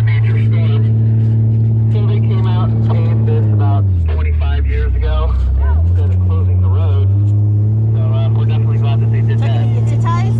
a major storm. So they came out and paved this about 25 years ago instead of closing the road. So we're definitely glad that they did that. It's your ties?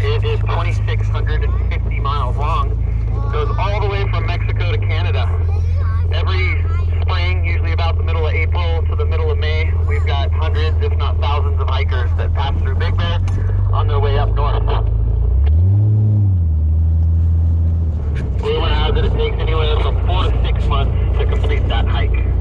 It is 2,650 miles long. It goes all the way from Mexico to Canada. Every spring, usually about the middle of April to the middle of May, we've got hundreds, if not thousands, of hikers that pass through Big Bear on their way up north. Rumor has it takes anywhere from 4 to 6 months to complete that hike.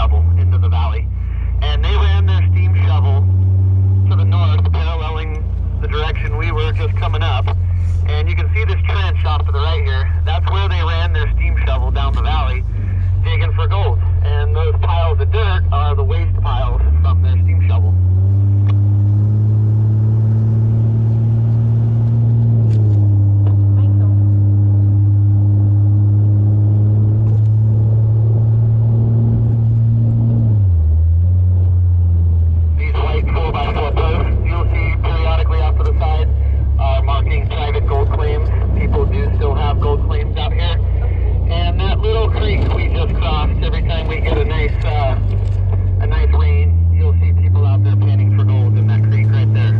shovel into the valley. And they ran their steam shovel to the north, paralleling the direction we were just coming up. And you can see this trench off to the right here. That's where they ran their steam shovel down the valley, digging for gold. And those piles of dirt are the waste piles from their steam shovel. These white 4x4 posts you'll see periodically off to the side are marking private gold claims. People do still have gold claims out here. And that little creek we just crossed, every time we get a nice rain, you'll see people out there panning for gold in that creek right there.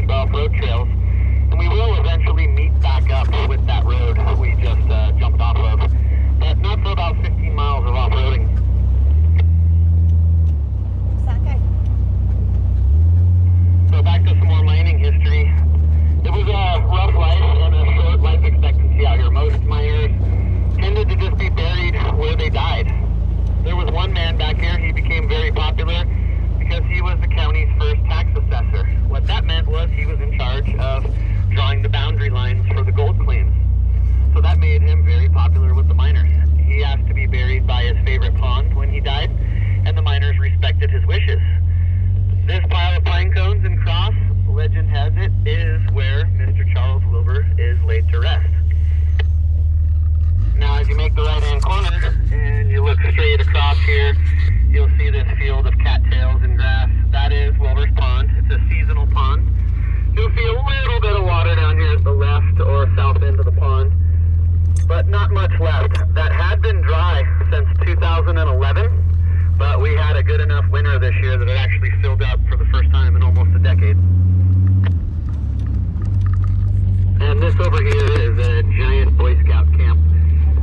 Off-road trails, and we will eventually meet back up with that road we just jumped off of, but not for about 15 miles of off-roading. So back to some more mining history. It was a rough life and a short life expectancy out here. Most miners tended to just be buried where they died. There was one man back here, he became very popular because he was the county's first tax assessor. What that meant was he was in charge of drawing the boundary lines for the gold claims. So that made him very popular with the miners. He asked to be buried by his favorite pond when he died, and the miners respected his wishes. This pile of pine cones and cross, legend has it, is where Mr. Charles Wilbur is laid to rest. Now as you make the right-hand corner and you look straight across here, you'll see this field of cattails and grass. That is Wilbur's Pond. It's a seasonal pond. You'll see a little bit of water down here at the left or south end of the pond, but not much left. That had been dry since 2011, but we had a good enough winter this year that it actually filled up for the first time in almost a decade. And this over here is a giant Boy Scout camp.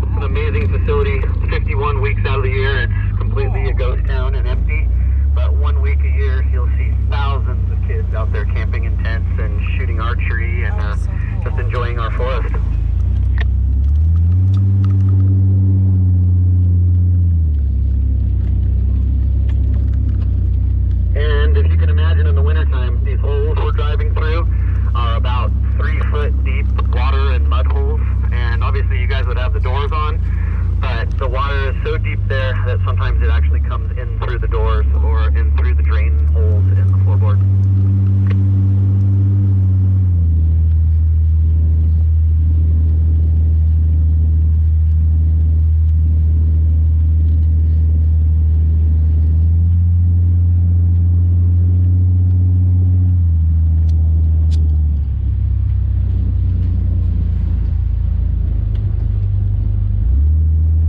It's an amazing facility. 51 weeks out of the year, it's completely a ghost town and empty. But 1 week a year, you'll see thousands of kids out there camping in tents and shooting archery and just enjoying our forest. And if you can imagine in the wintertime, these holes we're driving through are about 3 foot deep water and mud holes. And obviously you guys would have the doors on, but the water is so deep there that sometimes it actually comes in